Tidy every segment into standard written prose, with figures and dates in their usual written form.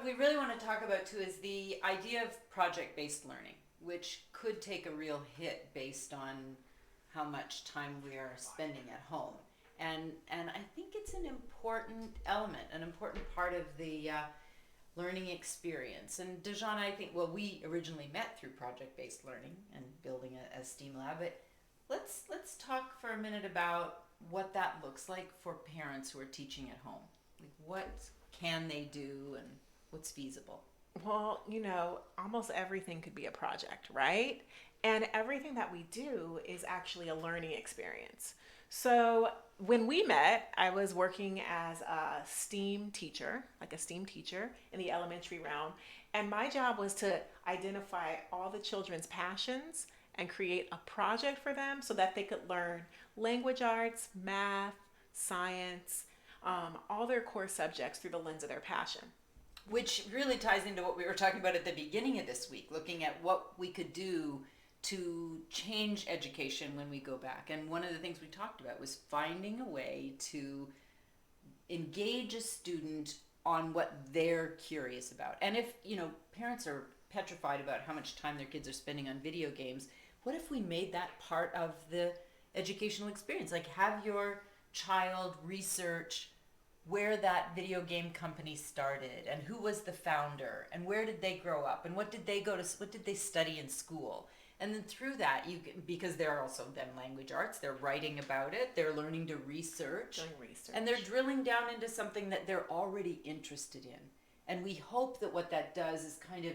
we really want to talk about too is the idea of project-based learning, which could take a real hit based on how much time we are spending at home. And I think it's an important element, an important part of the learning experience. And Dejan, I think, well, we originally met through project-based learning and building a STEAM lab, but let's talk for a minute about what that looks like for parents who are teaching at home. Like, what can they do and what's feasible? Well, almost everything could be a project, right? And everything that we do is actually a learning experience. So when we met, I was working as a STEAM teacher, like a STEAM teacher in the elementary realm. And my job was to identify all the children's passions and create a project for them so that they could learn language arts, math, science, all their core subjects through the lens of their passion. Which really ties into what we were talking about at the beginning of this week, looking at what we could do to change education when we go back. And one of the things we talked about was finding a way to engage a student on what they're curious about. And if, parents are petrified about how much time their kids are spending on video games, what if we made that part of the educational experience? Like, have your child research where that video game company started and who was the founder and where did they grow up and what did they study in school. And then through that, because they're also then language arts, they're writing about it, they're learning to research, Doing research. and they're drilling down into something that they're already interested in. And we hope that what that does is kind of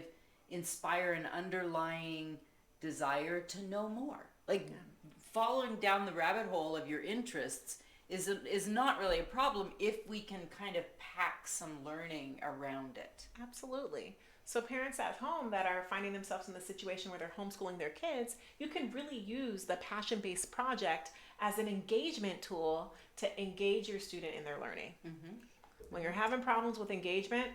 inspire an underlying desire to know more. Like, Yeah. following down the rabbit hole of your interests is not really a problem if we can kind of pack some learning around it. Absolutely. So, parents at home that are finding themselves in the situation where they're homeschooling their kids, you can really use the passion based project as an engagement tool to engage your student in their learning. Mm-hmm. When you're having problems with engagement,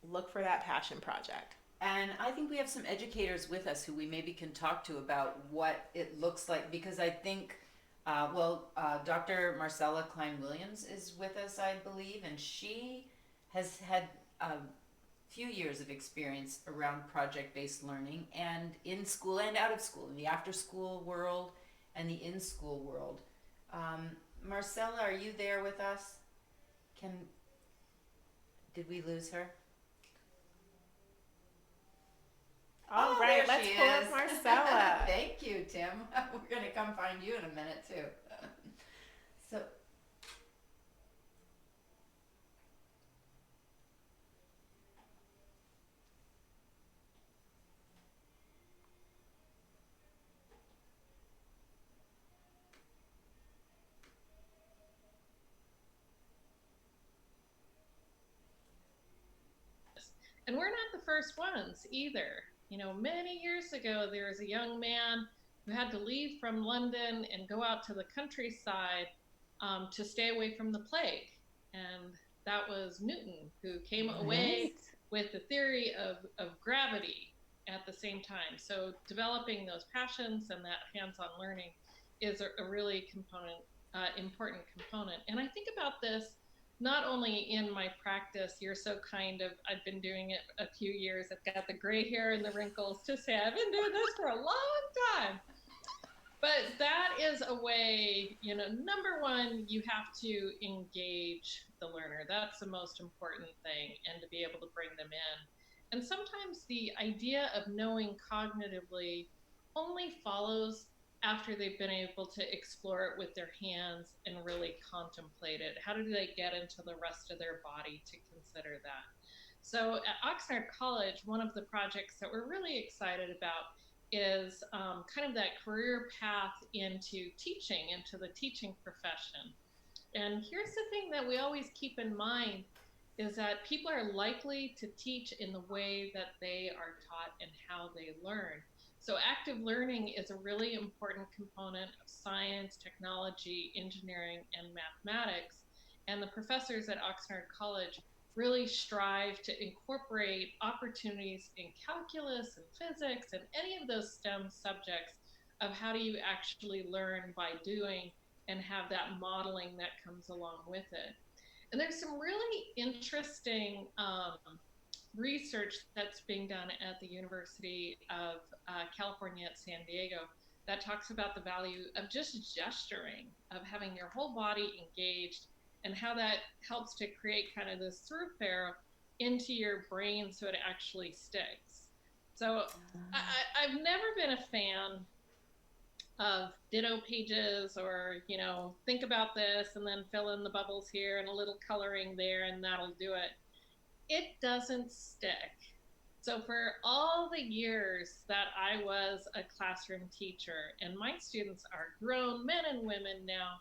look for that passion project. And I think we have some educators with us who we maybe can talk to about what it looks like, because I think, Dr. Marcella Klein Williams is with us, I believe, and she has had a few years of experience around project based learning and in school and out of school, in the after school world and the in school world. Marcella, are you there with us? Can Did we lose her? All Oh, right, there let's she pull is. up Marcella. Thank you, Tim. We're going to come find you in a minute, too. So, And we're not the first ones either. Many years ago, there was a young man who had to leave from London and go out to the countryside to stay away from the plague. And that was Newton, who came away Right. with the theory of gravity at the same time. So developing those passions and that hands-on learning is a really important component. And I think about this not only in my practice. You're so kind of, I've been doing it a few years. I've got the gray hair and the wrinkles to say I've been doing this for a long time. But that is a way, number one, you have to engage the learner. That's the most important thing, and to be able to bring them in. And sometimes the idea of knowing cognitively only follows after they've been able to explore it with their hands and really contemplate it. How do they get into the rest of their body to consider that? So at Oxnard College, one of the projects that we're really excited about is kind of that career path into teaching, into the teaching profession. And here's the thing that we always keep in mind is that people are likely to teach in the way that they are taught and how they learn. So active learning is a really important component of science, technology, engineering, and mathematics. And the professors at Oxnard College really strive to incorporate opportunities in calculus and physics and any of those STEM subjects of how do you actually learn by doing and have that modeling that comes along with it. And there's some really interesting research that's being done at the University of California at San Diego that talks about the value of just gesturing, of having your whole body engaged, and how that helps to create kind of this thoroughfare into your brain so it actually sticks. So I've never been a fan of ditto pages or, think about this and then fill in the bubbles here and a little coloring there and that'll do it. It doesn't stick. So for all the years that I was a classroom teacher, and my students are grown men and women now,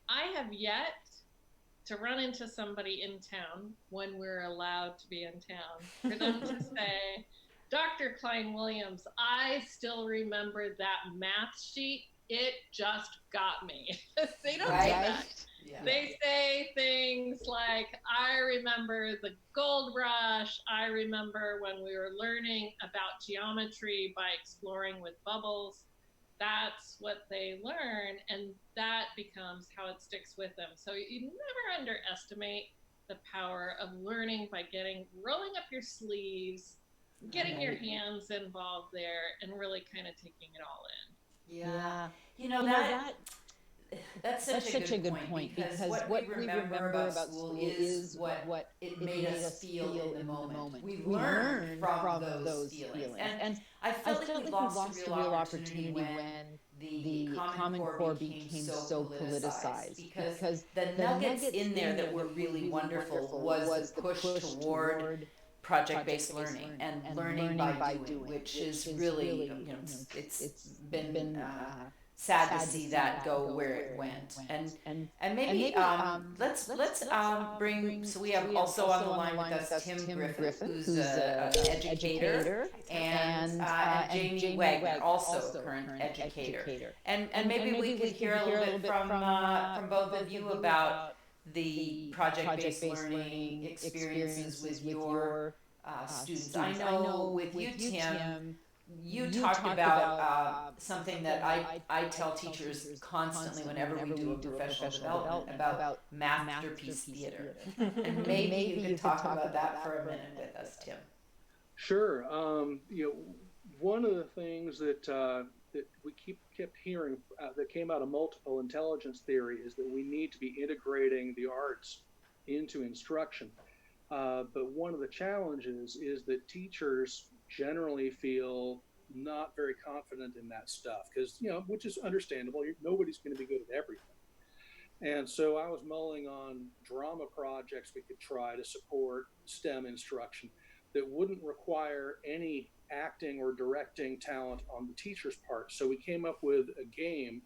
I have yet to run into somebody in town when we're allowed to be in town for them to say, Dr. Klein Williams, I still remember that math sheet. It just got me. They don't do that. Yeah. They say things like, I remember the gold rush. I remember when we were learning about geometry by exploring with bubbles. That's what they learn, and that becomes how it sticks with them. So you never underestimate the power of learning by rolling up your sleeves, getting your hands involved there, and really kind of taking it all in. Yeah. That's such a good point because what we remember about school is what it made us feel in the moment. We learned from those feelings. And I felt like we lost a real opportunity when the Common Core became so politicized because the nuggets in there that were really wonderful was the push toward project-based learning and learning by doing, which is really, it's been sad to see that go where it went. And maybe let's bring, so we have also on the line with us Tim Griffith, who's an educator, and Jamie Wagner, also a current educator. And maybe we could hear a little bit from both of you about the project-based learning experiences with your students. I know with you, Tim, you talked about something that I tell teachers constantly whenever we do a professional development about masterpiece theater. And maybe you could talk about that for a minute with us, Tim. Sure. One of the things that we kept hearing that came out of multiple intelligence theory is that we need to be integrating the arts into instruction. But one of the challenges is that teachers generally feel not very confident in that stuff because, which is understandable. Nobody's going to be good at everything. And so I was mulling on drama projects we could try to support STEM instruction that wouldn't require any acting or directing talent on the teacher's part. So we came up with a game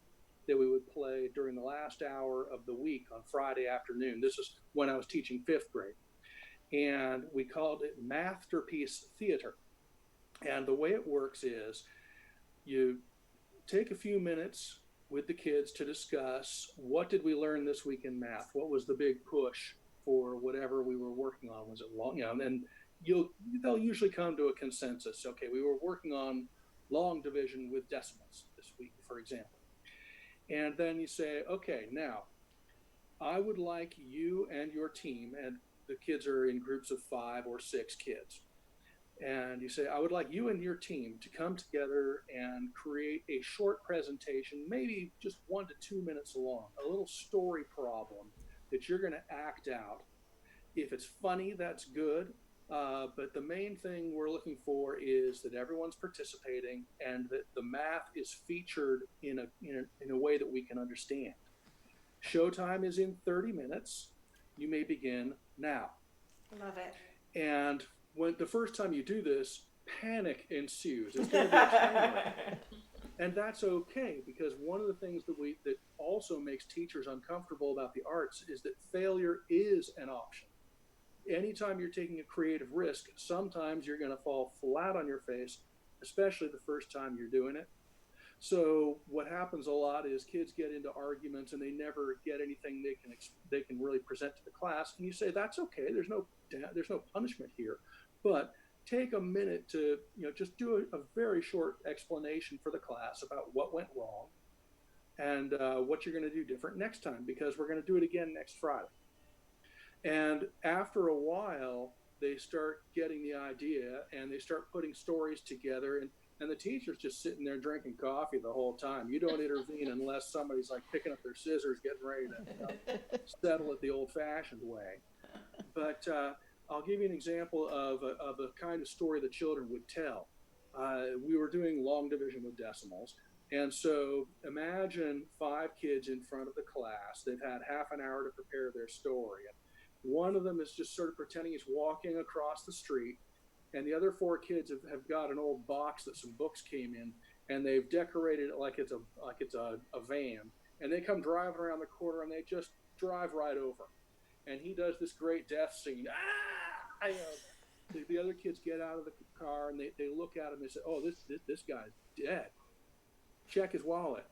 that we would play during the last hour of the week on Friday afternoon. This is when I was teaching 5th grade. And we called it Masterpiece Theater. And the way it works is you take a few minutes with the kids to discuss what did we learn this week in math? What was the big push for whatever we were working on? Was it long? And they'll usually come to a consensus. Okay, we were working on long division with decimals this week, for example. And then you say, okay, now I would like you and your team, and the kids are in groups of 5 or 6 kids. And you say, I would like you and your team to come together and create a short presentation, maybe just 1 to 2 minutes long, a little story problem that you're going to act out. If it's funny, that's good. But the main thing we're looking for is that everyone's participating and that the math is featured in a way that we can understand. Showtime is in 30 minutes. You may begin now. Love it. And when the first time you do this, panic ensues. It's going to be a train wreck. And that's okay, because one of the things that also makes teachers uncomfortable about the arts is that failure is an option. Anytime you're taking a creative risk, sometimes you're going to fall flat on your face, especially the first time you're doing it. So what happens a lot is kids get into arguments and they never get anything they can really present to the class. And you say, that's okay. There's no punishment here, but take a minute to just do a very short explanation for the class about what went wrong and what you're going to do different next time, because we're going to do it again next Friday. And after a while, they start getting the idea and they start putting stories together, and the teacher's just sitting there drinking coffee the whole time. You don't intervene unless somebody's like picking up their scissors, getting ready to settle it the old-fashioned way. But I'll give you an example of a kind of story the children would tell. We were doing long division with decimals. And so imagine 5 kids in front of the class. They've had half an hour to prepare their story. And one of them is just sort of pretending he's walking across the street. And the other 4 kids have got an old box that some books came in, and they've decorated it like it's a van. And they come driving around the corner, and they just drive right over. And he does this great death scene. Ah! The other kids get out of the car, and they look at him and say, "Oh, this guy's dead. Check his wallet."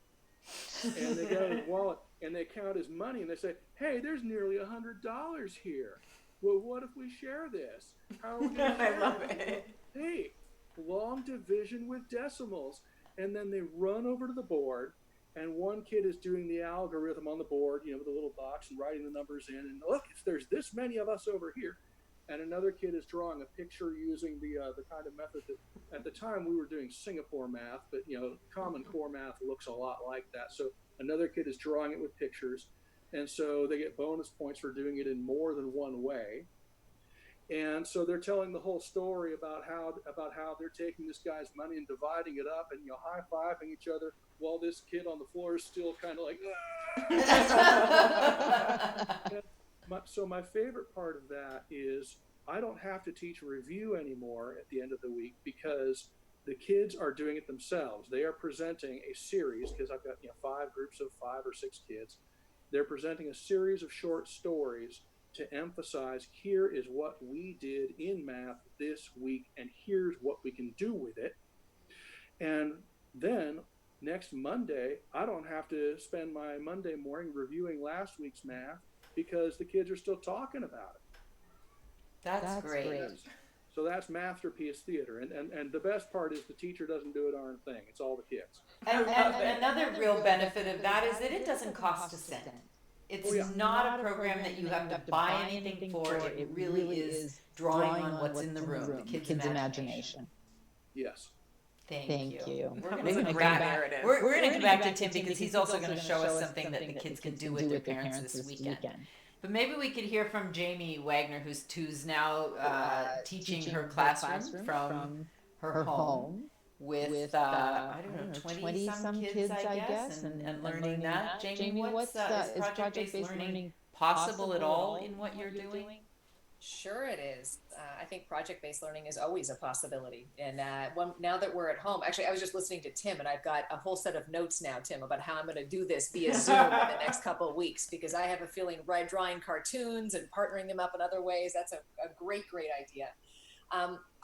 And they go to his wallet, and they count his money, and they say, "Hey, there's nearly $100 here. Well, what if we share this? How are we going to share I love it. Hey, long division with decimals." And then they run over to the board, and one kid is doing the algorithm on the board, with a little box and writing the numbers in. And look, there's this many of us over here. And another kid is drawing a picture using the kind of method that at the time we were doing Singapore math, but Common Core math looks a lot like that. So another kid is drawing it with pictures, and so they get bonus points for doing it in more than one way. And so they're telling the whole story about how they're taking this guy's money and dividing it up, and high-fiving each other while this kid on the floor is still kind of like. So my favorite part of that is I don't have to teach a review anymore at the end of the week, because the kids are doing it themselves. They are presenting a series, because I've got 5 groups of 5 or 6 kids. They're presenting a series of short stories to emphasize, here is what we did in math this week, and here's what we can do with it. And then next Monday, I don't have to spend my Monday morning reviewing last week's math, because the kids are still talking about it. That's great. So that's masterpiece theater. And the best part is the teacher doesn't do a darn thing. It's all the kids. And another real benefit of that is that it doesn't cost a cent. It's not a program that you have to buy anything for. It really is drawing on what's in the room, the kids' imagination. Yes. Thank you. We're going to come back to Tim, because he's also going to show us something that the kids can do with their parents this weekend. But maybe we could hear from Jamie Wagner, who's now teaching her classroom from her home with 20-some kids, I guess, and learning that. Jamie, is project-based learning possible at all in what you're doing? Sure it is. I think project-based learning is always a possibility. And now that we're at home, actually, I was just listening to Tim, and I've got a whole set of notes now, Tim, about how I'm going to do this via Zoom in the next couple of weeks, because I have a feeling drawing cartoons and partnering them up in other ways, that's a great idea.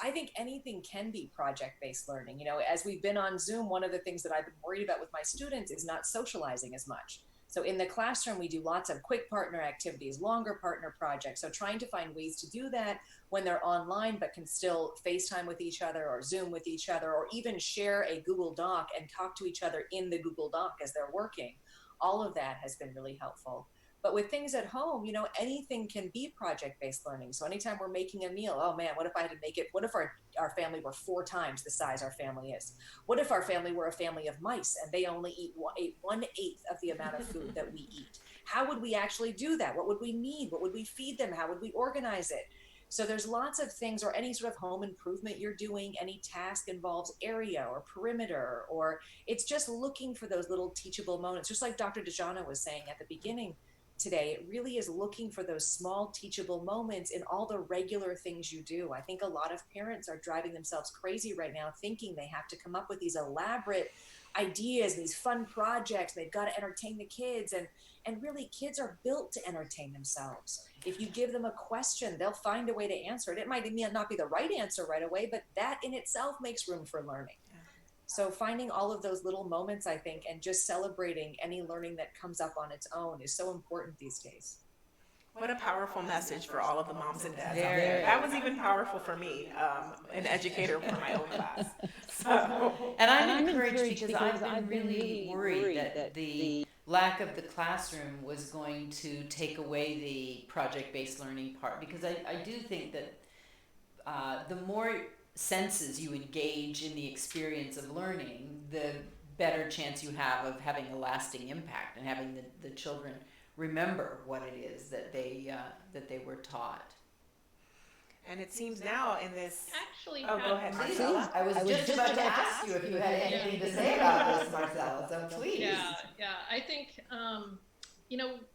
I think anything can be project-based learning. As we've been on Zoom, one of the things that I've been worried about with my students is not socializing as much. So in the classroom, we do lots of quick partner activities, longer partner projects. So trying to find ways to do that when they're online, but can still FaceTime with each other or Zoom with each other, or even share a Google Doc and talk to each other in the Google Doc as they're working. All of that has been really helpful. But with things at home, anything can be project-based learning. So anytime we're making a meal, oh man, what if I had to make it? What if our family were 4 times the size our family is? What if our family were a family of mice and they only eat 1/8 of the amount of food that we eat? How would we actually do that? What would we need? What would we feed them? How would we organize it? So there's lots of things, or any sort of home improvement you're doing, any task involves area or perimeter, or it's just looking for those little teachable moments. Just like Dr. DeJohna was saying at the beginning today, it really is looking for those small teachable moments in all the regular things you do. I think a lot of parents are driving themselves crazy right now, thinking they have to come up with these elaborate ideas, these fun projects. They've got to entertain the kids, and really kids are built to entertain themselves. If you give them a question, they'll find a way to answer it. It might not be the right answer right away, but that in itself makes room for learning. So finding all of those little moments, I think, and just celebrating any learning that comes up on its own is so important these days. What a powerful message for all of the moms and dads out there. That was even powerful for me, an educator for my own class. So. And I'm encouraged because I've been really worried that the lack of the classroom was going to take away the project-based learning part, because I do think that the more senses you engage in the experience of learning, the better chance you have of having a lasting impact and having the children remember what it is that they were taught. And it seems now in this. Actually, Oh, go ahead, Please, Marcella. I was just about to ask you if you had anything to say about this, Marcella. So please. Yeah. I think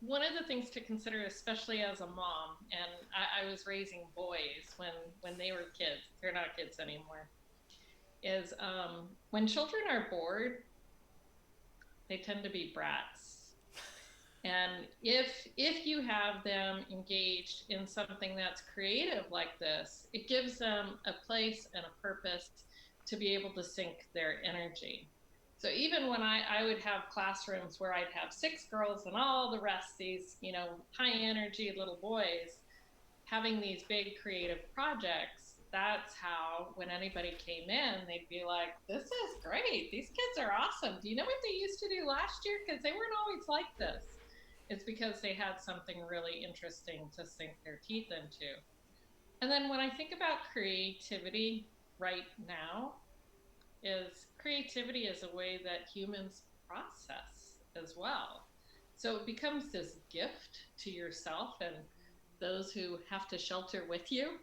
one of the things to consider, especially as a mom, and I was raising boys when they were kids. They're not kids anymore. Is when children are bored, they tend to be brats. And if you have them engaged in something that's creative like this, it gives them a place and a purpose to be able to sync their energy. So even when I would have classrooms where I'd have 6 girls and all the rest, these, high energy little boys, having these big creative projects, that's how, when anybody came in, they'd be like, this is great. These kids are awesome. Do you know what they used to do last year? Because they weren't always like this. It's because they had something really interesting to sink their teeth into. And then when I think about creativity right now, creativity is a way that humans process as well. So it becomes this gift to yourself and those who have to shelter with you,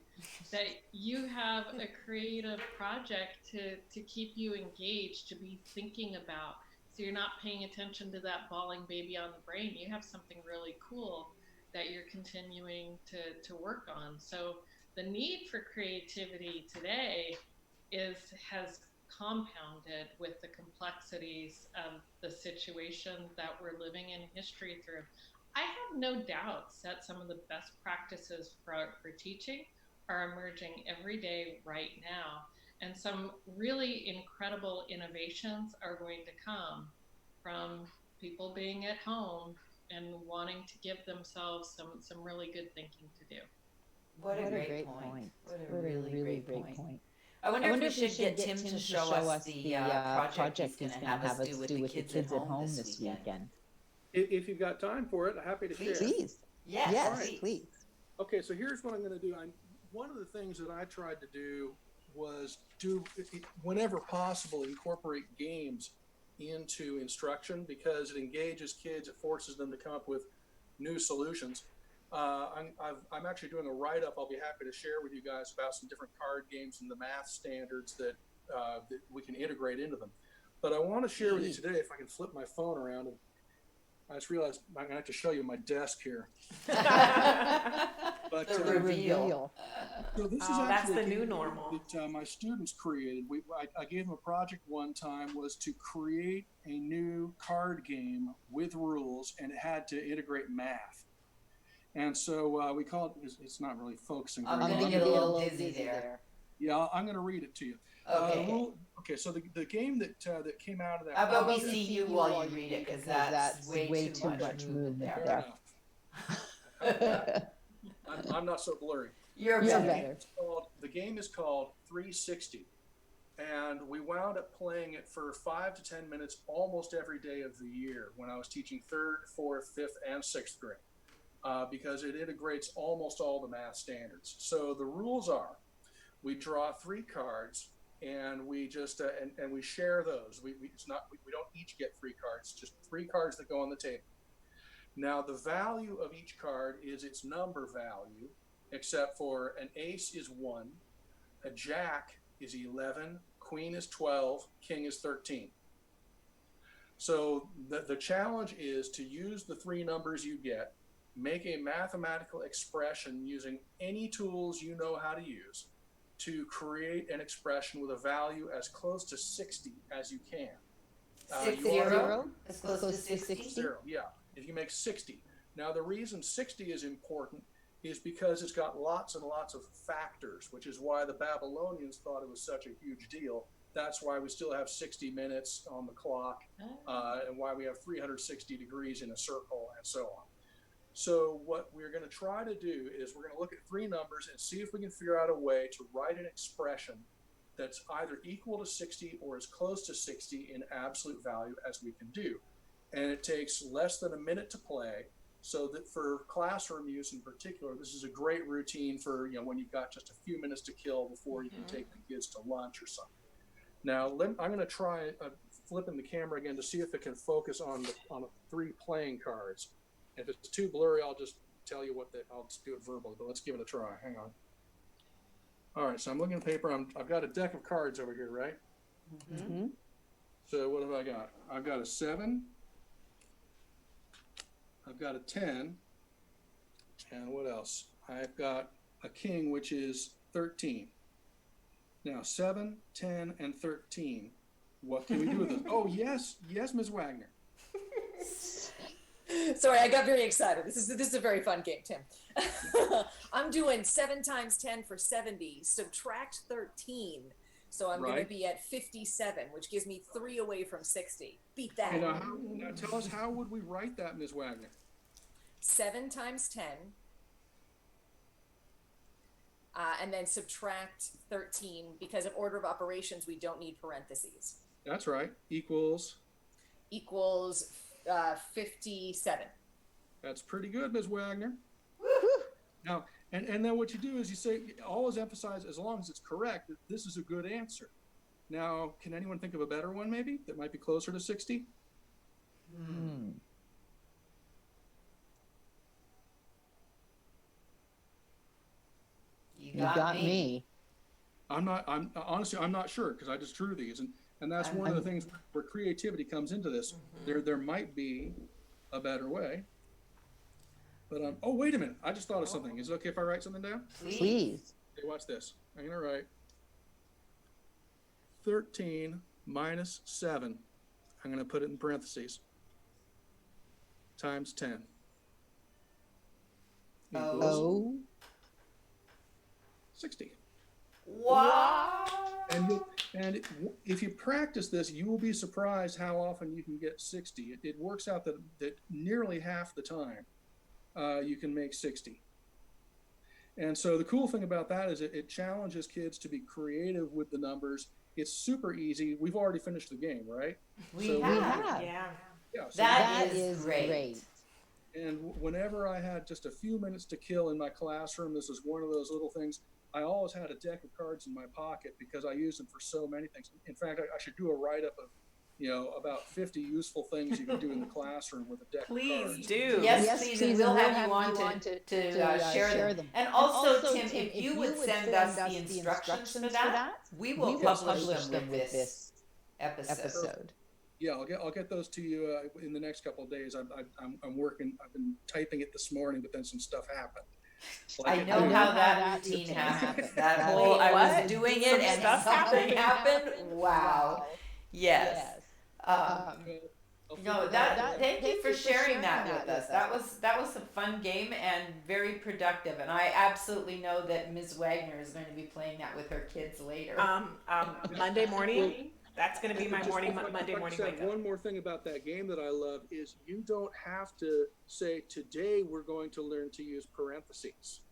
that you have a creative project to keep you engaged, to be thinking about. So you're not paying attention to that bawling baby on the brain. You have something really cool that you're continuing to work on. So the need for creativity today has compounded with the complexities of the situation that we're living in history through. I have no doubts that some of the best practices for teaching are emerging every day right now. And some really incredible innovations are going to come from people being at home and wanting to give themselves some really good thinking to do. What a great point. What a really great point. I wonder if we should get Tim to show us the project he's going to have us do with the kids at home this weekend. If you've got time for it, happy to share. Please. Yes, please. Okay, so here's what I'm going to do. One of the things that I tried to do was whenever possible, incorporate games into instruction because it engages kids, it forces them to come up with new solutions. I'm actually doing a write-up I'll be happy to share with you guys about some different card games and the math standards that we can integrate into them. But I want to share with you today, if I can flip my phone around, and I just realized I'm going to have to show you my desk here. But, the reveal. So this is that's actually the new normal. That my students created. I gave them a project one time was to create a new card game with rules, and it had to integrate math. And so we call it, it's not really focusing. I'm going to get a little dizzy there. Yeah, I'm going to read it to you. Okay. So the game that came out of that. How about we see you while you read it, because that's way too much movement there. I'm not so blurry. You're better. The game is called 360. And we wound up playing it for 5 to 10 minutes almost every day of the year when I was teaching 3rd, 4th, 5th, and 6th grade. Because it integrates almost all the math standards. So the rules are, we draw 3 cards, and we just and we share those. We don't each get 3 cards, just 3 cards that go on the table. Now the value of each card is its number value, except for an ace is 1, a jack is 11, queen is 12, king is 13. So the challenge is to use the 3 numbers you get, make a mathematical expression using any tools you know how to use to create an expression with a value as close to 60 as you can. 60? As close to 60? 0, yeah. If you make 60. Now the reason 60 is important is because it's got lots and lots of factors, which is why the Babylonians thought it was such a huge deal. That's why we still have 60 minutes on the clock, and why we have 360 degrees in a circle, and so on. So what we're going to try to do is we're going to look at 3 numbers and see if we can figure out a way to write an expression that's either equal to 60 or as close to 60 in absolute value as we can do. And it takes less than a minute to play. So that for classroom use in particular, this is a great routine for, when you've got just a few minutes to kill before you can take the kids to lunch or something. Now, I'm going to try flipping the camera again to see if it can focus on the 3 playing cards. If it's too blurry, I'll just tell you I'll just do it verbally, but let's give it a try. Hang on. All right, so I'm looking at the paper. I've got a deck of cards over here, right? Mm-hmm. So what have I got? I've got a 7. I've got a 10. And what else? I've got a king, which is 13. Now, 7, 10, and 13. What can we do with this? Oh, yes, Ms. Wagner. Sorry, I got very excited. This is a very fun game, Tim. I'm doing 7 times 10 for 70. Subtract 13. So I'm going to be at 57, which gives me 3 away from 60. Beat that. Now tell us, how would we write that, Ms. Wagner? 7 times 10. And then subtract 13. Because of order of operations, we don't need parentheses. That's right. Equals 57. That's pretty good, Ms. Wagner. Now, and then what you do is you say, always emphasize, as long as it's correct, that this is a good answer. Now, can anyone think of a better one maybe that might be closer to 60? You got me. I'm not sure, because I just drew these, and that's one of the things where creativity comes into this. There might be a better way. But oh, wait a minute. I just thought of something. Is it okay if I write something down? Please. Okay, watch this. I'm going to write 13 minus 7. I'm going to put it in parentheses. Times 10. Equals 60. Wow. And if you practice this, you will be surprised how often you can get 60. It works out that nearly half the time you can make 60. And so the cool thing about that is it challenges kids to be creative with the numbers. It's super easy. We've already finished the game, right? We have. Yeah. So that is great. And whenever I had just a few minutes to kill in my classroom, this is one of those little things. I always had a deck of cards in my pocket because I use them for so many things. In fact, I should do a write-up of, about 50 useful things you can do in the classroom with a deck of cards. Please do. Yes, please, and we'll have you on to share them. And also, Tim, if you would send us the instructions for that, we will publish them with this episode. Yeah, I'll get those to you in the next couple of days. I'm working. I've been typing it this morning, but then some stuff happened. I know how that routine happened. That whole I was doing it and something happened. Wow. Yes. Thank you for sharing that with us. That was a fun game and very productive. And I absolutely know that Ms. Wagner is going to be playing that with her kids later. Monday morning. That's going to be my Monday morning wake up. One more thing about that game that I love is you don't have to say, today we're going to learn to use parentheses.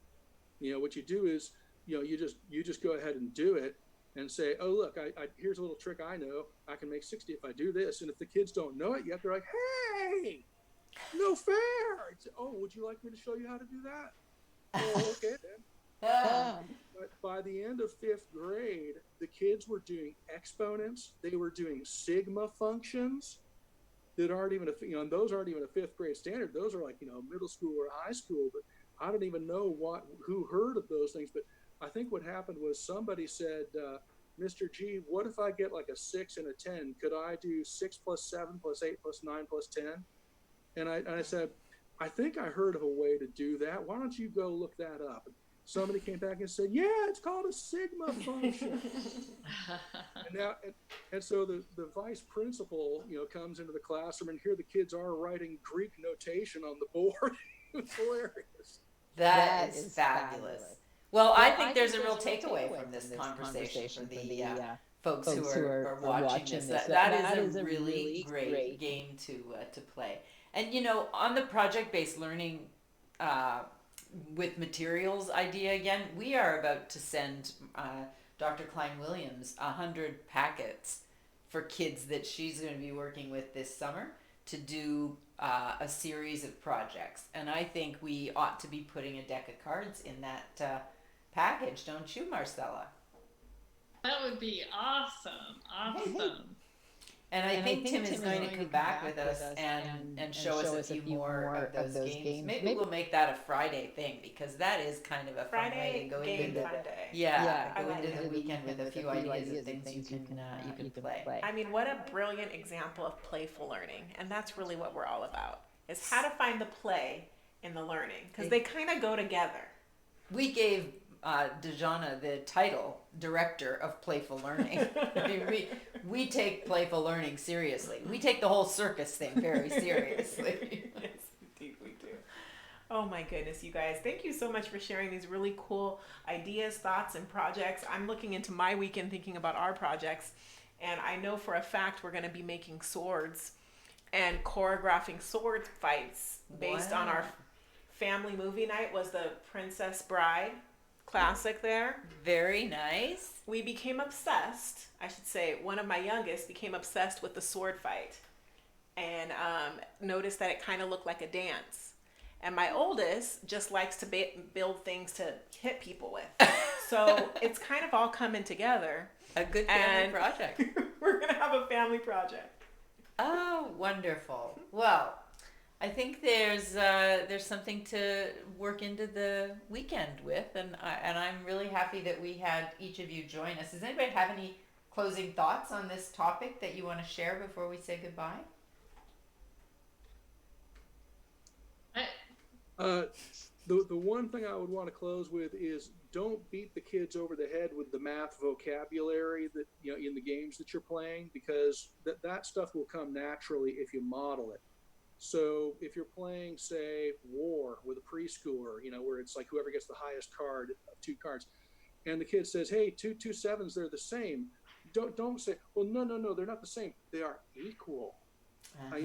What you do is, you just go ahead and do it and say, oh, look, here's a little trick I know. I can make 60 if I do this. And if the kids don't know it yet, they're like, hey, no fair. It's, oh, would you like me to show you how to do that? Oh, okay then. But by the end of 5th grade, the kids were doing exponents. They were doing sigma functions that aren't even and those aren't even a 5th grade standard. Those are like, middle school or high school. But I don't even know who heard of those things. But I think what happened was somebody said, Mr. G, what if I get like a 6 and a 10? Could I do 6 plus 7 plus 8 plus 9 plus 10? And I said, I think I heard of a way to do that. Why don't you go look that up? Somebody came back and said, yeah, it's called a sigma function. and so the vice principal, comes into the classroom, and here the kids are writing Greek notation on the board. It's hilarious. That is fabulous. Well, I think there's a real takeaway from this conversation for the folks who are watching this. That is a really great game to play. And, on the project-based learning with materials idea again, we are about to send Dr. Klein Williams 100 packets for kids that she's going to be working with this summer to do a series of projects. And I think we ought to be putting a deck of cards in that package, don't you, Marcella? That would be awesome. Awesome. And I think Tim is going to come back with us and show us a few more of those games. Maybe we'll make that a Friday thing, because that is kind of a fun way to go into the go into the weekend with a few ideas of things you can play. I mean, what a brilliant example of playful learning. And that's really what we're all about, is how to find the play in the learning, because they kind of go together. We gave Dejana the title Director of Playful Learning. I mean, we take playful learning seriously. We take the whole circus thing very seriously. Yes, indeed we do. Oh my goodness, you guys. Thank you so much for sharing these really cool ideas, thoughts, and projects. I'm looking into my weekend thinking about our projects, and I know for a fact we're going to be making swords and choreographing sword fights based on our family movie night. Was the Princess Bride classic there. Very nice. We became obsessed. I should say one of my youngest became obsessed with the sword fight and noticed that it kind of looked like a dance. And my oldest just likes to build things to hit people with. So it's kind of all coming together. A good family project. We're going to have a family project. Oh, wonderful. Well, I think there's something to work into the weekend with, and I'm really happy that we had each of you join us. Does anybody have any closing thoughts on this topic that you want to share before we say goodbye? The one thing I would want to close with is, don't beat the kids over the head with the math vocabulary that in the games that you're playing, because that stuff will come naturally if you model it. So if you're playing, say, War with a preschooler, where it's like whoever gets the highest card of 2 cards, and the kid says, "Hey, two 7s, they're the same." Don't say, "Well, no, they're not the same. They are equal."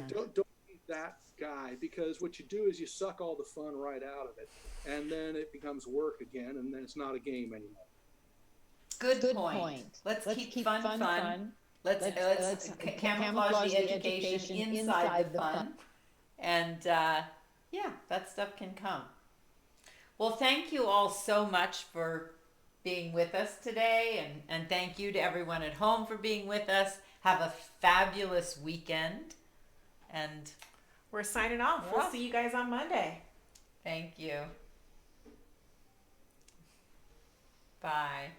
Don't be that guy, because what you do is you suck all the fun right out of it, and then it becomes work again, and then it's not a game anymore. Good point. Let's keep fun. Let's camouflage the education inside the fun. And that stuff can come. Well, thank you all so much for being with us today, and thank you to everyone at home for being with us. Have a fabulous weekend, and we're signing off. We'll see you guys on Monday. Thank you. Bye.